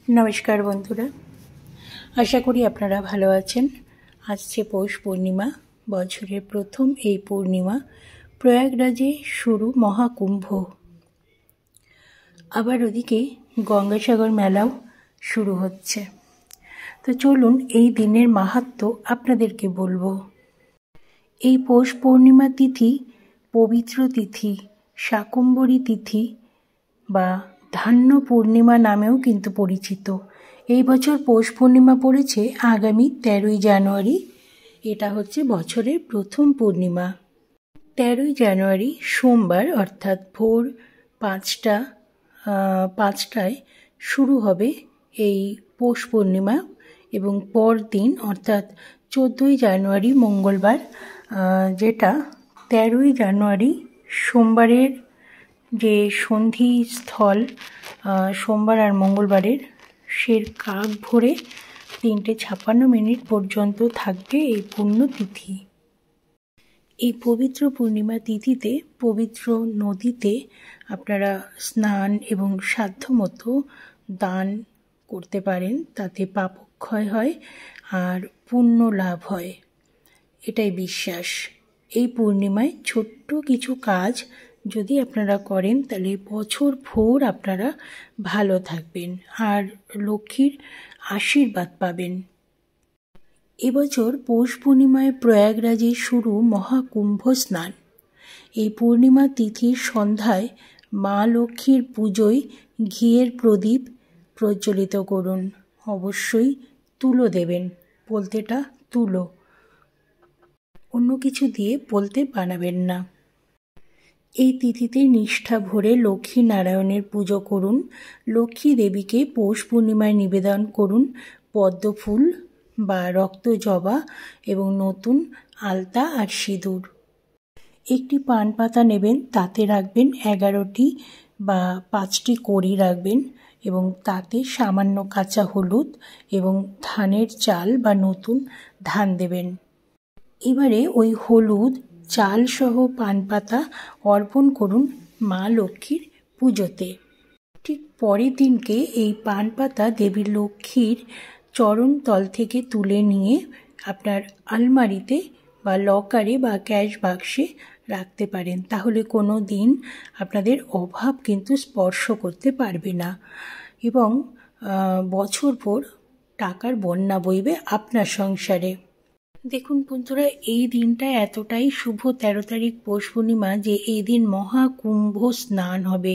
नमस्कार बंधुरा, आशा करी आपनारा भालो आछेन। आजके पौष पूर्णिमा, बछरेर प्रथम এই पूर्णिमा प्रयागराजे शुरू महाकुम्भ। आबार ओदिके गंगासागर मेलाओ शुरू होच्छे। तो चलुन এই দিনের মাহাত্ম্য আপনাদেরকে বলবো। এই পৌষ পূর্ণিমা তিথি পবিত্র তিথি, শাকম্ভরী তিথি বা ধান্য পূর্ণিমা নামেও কিন্তু পরিচিত। এই বছর পৌষ পূর্ণিমা পড়েছে আগামী 13ই জানুয়ারি। এটা হচ্ছে বছরের প্রথম পূর্ণিমা। 13ই জানুয়ারি সোমবার অর্থাৎ ভোর 5টায় শুরু হবে এই পৌষ পূর্ণিমা এবং পরদিন অর্থাৎ 14ই জানুয়ারি মঙ্গলবার, যেটা 13ই জানুয়ারি সোমবারের যে সন্ধি স্থল সোমবার আর মঙ্গলবারের সের কাক ভরে 3:56 পর্যন্ত থাকবে এই পুণ্যতিথি। এই পবিত্র পূর্ণিমা তিথিতে পবিত্র নদীতে আপনারা স্নান এবং সাধ্যমতো দান করতে পারেন, তাতে পাপক্ষয় হয় আর পুণ্য লাভ হয়, এটাই বিশ্বাস। এই পূর্ণিমায় ছোট্ট কিছু কাজ যদি আপনারা করেন তাহলে বছর ভোর আপনারা ভালো থাকবেন আর লক্ষ্মীর আশীর্বাদ পাবেন। এবছর পৌষ পূর্ণিমায় প্রয়াগরাজে শুরু মহাকুম্ভ স্নান। এই পূর্ণিমা তিথির সন্ধ্যায় মা লক্ষ্মীর পুজোয় ঘিয়ের প্রদীপ প্রজ্বলিত করুন। অবশ্যই তুলো দেবেন, পোলতেটা তুলো, অন্য কিছু দিয়ে পোলতে বানাবেন না। এই তিথিতে নিষ্ঠা ভরে লক্ষ্মী নারায়ণের পুজো করুন। লক্ষ্মী দেবীকে পৌষ পূর্ণিমায় নিবেদন করুন পদ্ম ফুল বা রক্ত জবা এবং নতুন আলতা আর সিঁদুর। একটি পান পাতা নেবেন, তাতে রাখবেন 11টি বা 5টি কড়ি রাখবেন এবং তাতে সামান্য কাঁচা হলুদ এবং ধানের চাল বা নতুন ধান দেবেন। এবারে ওই হলুদ চাল সহ পান পাতা অর্পণ করুন মা লক্ষ্মীর পুজোতে। ঠিক পরের দিনকে এই পান পাতা দেবী লক্ষ্মীর চরণ তল থেকে তুলে নিয়ে আপনার আলমারিতে বা লকারে বা ক্যাশ বাক্সে রাখতে পারেন, তাহলে কোনো দিন আপনাদের অভাব কিন্তু স্পর্শ করতে পারবে না এবং বছরভর টাকার বন্যা বইবে আপনার সংসারে। দেখুন বন্ধুরা, এই দিনটা এতটাই শুভ 13 তারিখ পৌষ পূর্ণিমা যে এই দিন মহাকুম্ভ স্নান হবে।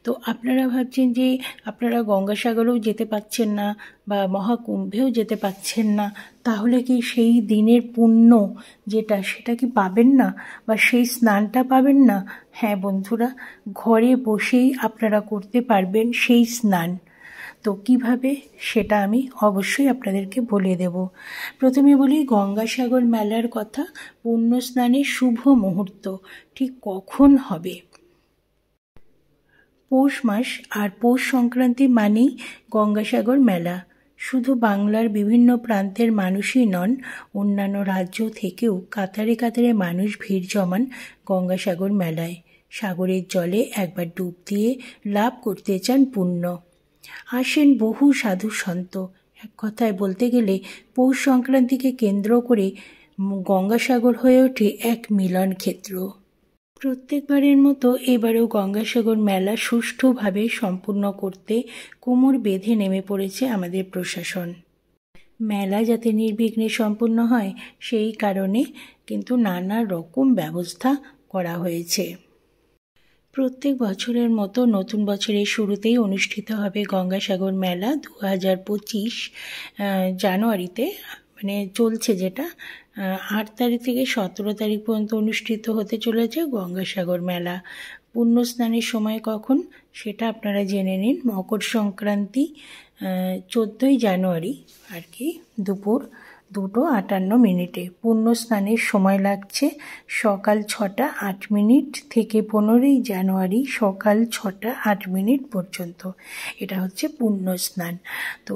তো আপনারা ভাবছেন যে আপনারা গঙ্গাসাগরেও যেতে পাচ্ছেন না বা মহাকুম্ভেও যেতে পাচ্ছেন না, তাহলে কি সেই দিনের পুণ্য সেটা কি পাবেন না বা সেই স্নানটা পাবেন না? হ্যাঁ বন্ধুরা, ঘরে বসেই আপনারা করতে পারবেন সেই স্নান। তো কিভাবে সেটা আমি অবশ্যই আপনাদেরকে বলে দেব। প্রথমে বলি গঙ্গাসাগর মেলার কথা। পুণ্য স্নানের শুভ মুহূর্ত ঠিক কখন হবে? পৌষ মাস আর পৌষ সংক্রান্তি মানেই গঙ্গাসাগর মেলা। শুধু বাংলার বিভিন্ন প্রান্তের মানুষই নন, অন্যান্য রাজ্য থেকেও কাতারে কাতারে মানুষ ভিড় জমান গঙ্গাসাগর মেলায়। সাগরের জলে একবার ডুব দিয়ে লাভ করতে চান পুণ্য। আসেন বহু সাধু সন্ত। এক কথায় বলতে গেলে পৌষ সংক্রান্তিকে কেন্দ্র করে গঙ্গাসাগর হয়ে ওঠে এক মিলন ক্ষেত্র। প্রত্যেকবারের মতো এবারেও গঙ্গাসাগর মেলা সুষ্ঠুভাবে সম্পূর্ণ করতে কোমর বেঁধে নেমে পড়েছে আমাদের প্রশাসন। মেলা যাতে নির্বিঘ্নে সম্পূর্ণ হয় সেই কারণে কিন্তু নানা রকম ব্যবস্থা করা হয়েছে। প্রত্যেক বছরের মতো নতুন বছরের শুরুতেই অনুষ্ঠিত হবে গঙ্গাসাগর মেলা। 2025 জানুয়ারিতে মানে চলছে, যেটা 8 তারিখ থেকে 17 তারিখ পর্যন্ত অনুষ্ঠিত হতে চলেছে গঙ্গাসাগর মেলা। পুণ্য স্নানের সময় কখন সেটা আপনারা জেনে নিন। মকর সংক্রান্তি 14ই জানুয়ারি আর কি, দুপুর 2:58। পুণ্য স্নানের সময় লাগছে সকাল 6:08 থেকে 15ই জানুয়ারি সকাল 6:08 পর্যন্ত। এটা হচ্ছে পুণ্য স্নান। তো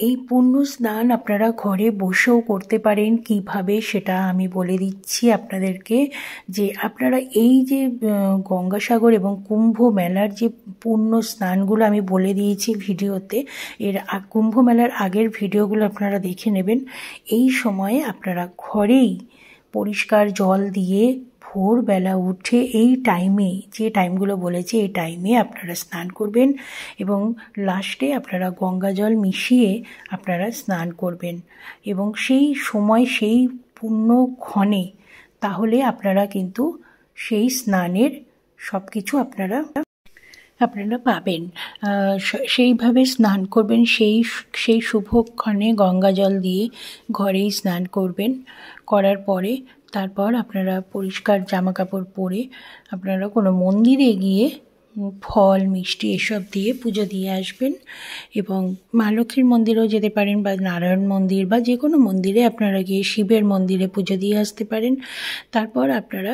এই পুণ্য স্নান আপনারা ঘরে বসেও করতে পারেন। কিভাবে সেটা আমি বলে দিচ্ছি আপনাদেরকে, যে আপনারা এই যে গঙ্গাসাগর এবং কুম্ভ মেলার যে পুণ্য স্নানগুলো আমি বলে দিয়েছি ভিডিওতে, কুম্ভ মেলার আগের ভিডিওগুলো আপনারা দেখে নেবেন। এই সময়ে আপনারা ঘরেই পরিষ্কার জল দিয়ে ভোরবেলা উঠে এই টাইমে, যে টাইমগুলো বলেছি এই টাইমে আপনারা স্নান করবেন এবং লাস্টে আপনারা গঙ্গা জল মিশিয়ে আপনারা স্নান করবেন এবং সেই সময় সেই পুণ্যক্ষণে তাহলে আপনারা কিন্তু সেই স্নানের সব কিছু আপনারা পাবেন। সেইভাবে স্নান করবেন, সেই শুভক্ষণে গঙ্গা জল দিয়ে ঘরেই স্নান করবেন। করার পরে তারপর আপনারা পরিষ্কার জামা কাপড় পরে আপনারা কোনো মন্দিরে গিয়ে ফল মিষ্টি এসব দিয়ে পুজো দিয়ে আসবেন এবং মা লক্ষ্মীর মন্দিরেও যেতে পারেন বা নারায়ণ মন্দির বা যে কোনো মন্দিরে আপনারা গিয়ে শিবের মন্দিরে পুজো দিয়ে আসতে পারেন। তারপর আপনারা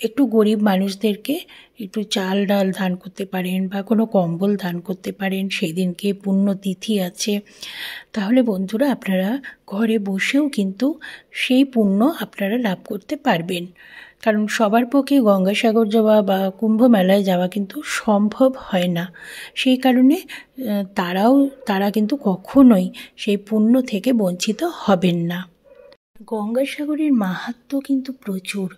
একটু গরিব মানুষদেরকে একটু চাল ডাল দান করতে পারেন বা কোনো কম্বল দান করতে পারেন। সেই দিনকে পুণ্যতিথি আছে। তাহলে বন্ধুরা আপনারা ঘরে বসেও কিন্তু সেই পুণ্য আপনারা লাভ করতে পারবেন। কারণ সবার পক্ষে গঙ্গাসাগর যাওয়া বা কুম্ভ মেলায় যাওয়া কিন্তু সম্ভব হয় না। সেই কারণে তারা কিন্তু কখনোই সেই পুণ্য থেকে বঞ্চিত হবেন না। গঙ্গাসাগরের মাহাত্ম্য কিন্তু প্রচুর।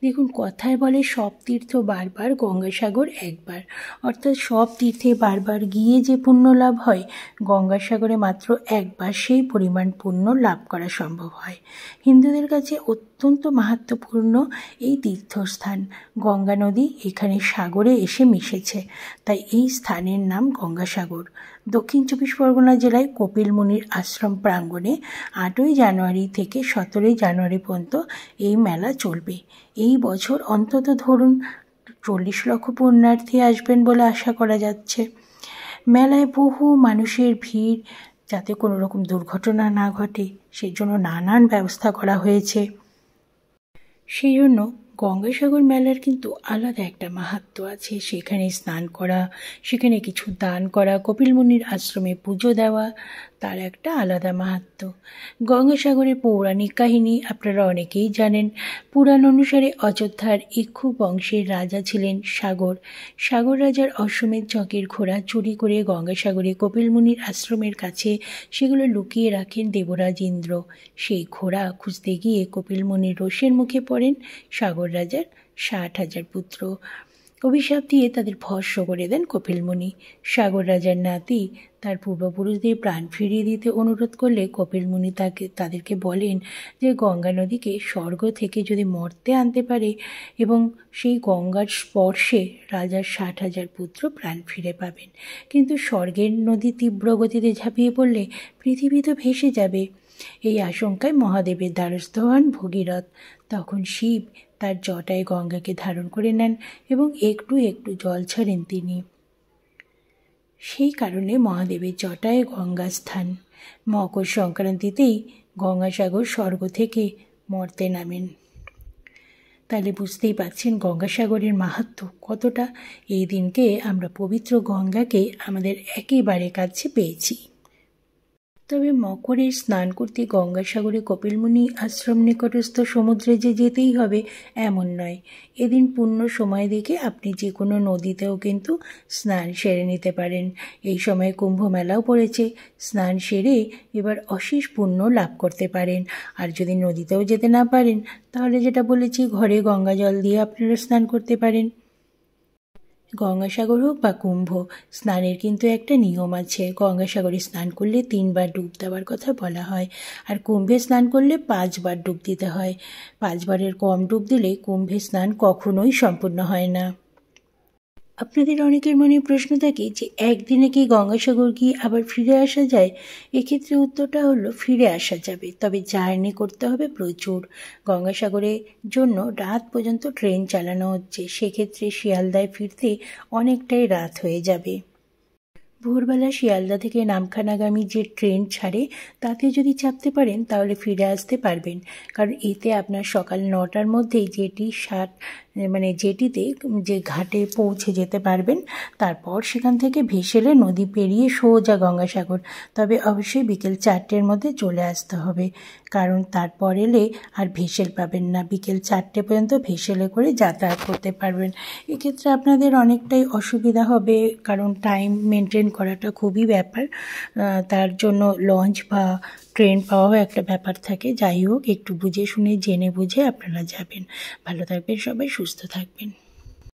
দেখুন, কথায় বলে সব তীর্থ বারবার, গঙ্গাসাগর একবার। অর্থাৎ সব তীর্থে বারবার গিয়ে যে পুণ্য লাভ হয়, গঙ্গাসাগরে মাত্র একবার সেই পরিমাণ পুণ্য লাভ করা সম্ভব হয়। হিন্দুদের কাছে অত্যন্ত মাহাত্ম্যপূর্ণ এই তীর্থস্থান। গঙ্গা নদী এখানে সাগরে এসে মিশেছে, তাই এই স্থানের নাম গঙ্গাসাগর। দক্ষিণ 24 পরগনা জেলায় কপিল মুনির আশ্রম প্রাঙ্গণে 8ই জানুয়ারি থেকে 17ই জানুয়ারি পর্যন্ত এই মেলা চলবে। এই বছর অন্তত ধরুন 40 লক্ষ পুণ্যার্থী আসবেন বলে আশা করা যাচ্ছে। মেলায় বহু মানুষের ভিড়, যাতে কোনো রকম দুর্ঘটনা না ঘটে সেই জন্য নানান ব্যবস্থা করা হয়েছে। সেই জন্য গঙ্গাসাগর মেলার কিন্তু আলাদা একটা মাহাত্ম্য আছে। সেখানে স্নান করা, সেখানে কিছু দান করা, কপিল মুনির আশ্রমে পুজো দেওয়া, তার একটা আলাদা মাহাত্ম্য। গঙ্গাসাগরের পৌরাণিক কাহিনী আপনারা অনেকেই জানেন। পুরাণ অনুসারে অযোধ্যার ইক্ষু বংশের রাজা ছিলেন সাগর। সাগর রাজার অশ্বমেধ যজ্ঞের ঘোড়া চুরি করে গঙ্গাসাগরে কপিল মুনির আশ্রমের কাছে সেগুলো লুকিয়ে রাখেন দেবরাজ ইন্দ্র। সেই ঘোড়া খুঁজতে গিয়ে কপিল মুনির রোষের মুখে পড়েন সাগর রাজার 60,000 পুত্র। অভিশাপ দিয়ে তাদের ভস্ম করে দেন কপিল মুনি। সাগর রাজার নাতি তার পূর্বপুরুষদের প্রাণ ফিরিয়ে দিতে অনুরোধ করলে কপিল মুনি তাদেরকে বলেন যে গঙ্গা নদীকে স্বর্গ থেকে যদি মর্তে আনতে পারে এবং সেই গঙ্গার স্পর্শে রাজার 60,000 পুত্র প্রাণ ফিরে পাবেন। কিন্তু স্বর্গের নদী তীব্র গতিতে ঝাঁপিয়ে পড়লে পৃথিবী তো ভেসে যাবে। এই আশঙ্কায় মহাদেবের দ্বারস্থ হন ভগীরথ। তখন শিব তার জটায় গঙ্গাকে ধারণ করে নেন এবং একটু একটু জল ছাড়েন তিনি। সেই কারণে মহাদেবের জটায় গঙ্গা স্থান। মকর সংক্রান্তিতেই গঙ্গাসাগর স্বর্গ থেকে মর্তে নামেন। তাহলে বুঝতেই পারছেন গঙ্গাসাগরের মাহাত্ম্য কতটা। এই দিনকে আমরা পবিত্র গঙ্গাকে আমাদের একেবারে কাছে পেয়েছি। তবে মকরে স্নান করতে গঙ্গাসাগরে কপিলমুনি আশ্রম নিকটস্থ সমুদ্রে যে যেতেই হবে এমন নয়। এদিন পূর্ণ সময় দেখে আপনি যে কোনো নদীতেও কিন্তু স্নান সেরে নিতে পারেন। এই সময় কুম্ভ মেলাও পড়েছে। স্নান সেরে এবার অশেষ পুণ্য লাভ করতে পারেন। আর যদি নদীতেও যেতে না পারেন তাহলে যেটা বলেছি, ঘরে গঙ্গা জল দিয়ে আপনারা স্নান করতে পারেন। গঙ্গাসাগর হোক বা কুম্ভ, স্নানের কিন্তু একটা নিয়ম আছে। গঙ্গাসাগরে স্নান করলে 3 বার ডুব দেওয়ার কথা বলা হয়, আর কুম্ভে স্নান করলে 5 বার ডুব দিতে হয়। 5 বারের কম ডুব দিলে কুম্ভে স্নান কখনোই সম্পূর্ণ হয় না। আপনাদের অনেকের মনে প্রশ্ন থাকে যে একদিনে কি গঙ্গাসাগর গিয়ে আবার ফিরে আসা যায়? এক্ষেত্রে উত্তরটা হলো ফিরে আসা যাবে, তবে জার্নি করতে হবে প্রচুর। গঙ্গাসাগরের জন্য রাত পর্যন্ত ট্রেন চালানো হচ্ছে, সেক্ষেত্রে শিয়ালদায় ফিরতে অনেকটাই রাত হয়ে যাবে। ভোরবেলা শিয়ালদা থেকে নামখানাগামী যে ট্রেন ছাড়ে তাতে যদি চাপতে পারেন তাহলে ফিরে আসতে পারবেন, কারণ এতে আপনার সকাল 9টার মধ্যেই যেটি মানে জেটিতে যে ঘাটে পৌঁছে যেতে পারবেন। তারপর সেখান থেকে ভেসেলে নদী পেরিয়ে সোজা গঙ্গাসাগর। তবে অবশ্যই বিকেল 4টের মধ্যে চলে আসতে হবে, কারণ তারপর এলে আর ভেসেল পাবেন না। বিকেল 4টে পর্যন্ত ভেসেলে করে যাতায়াত করতে পারবেন। এক্ষেত্রে আপনাদের অনেকটাই অসুবিধা হবে, কারণ টাইম মেনটেন করাটা খুবই ব্যাপার। তার জন্য লঞ্চ বা ট্রেন পাওয়াও একটা ব্যাপার থাকে। যাই হোক, একটু বুঝে শুনে জেনে বুঝে আপনারা যাবেন। ভালো থাকবেন সবাই, সুস্থ থাকবেন।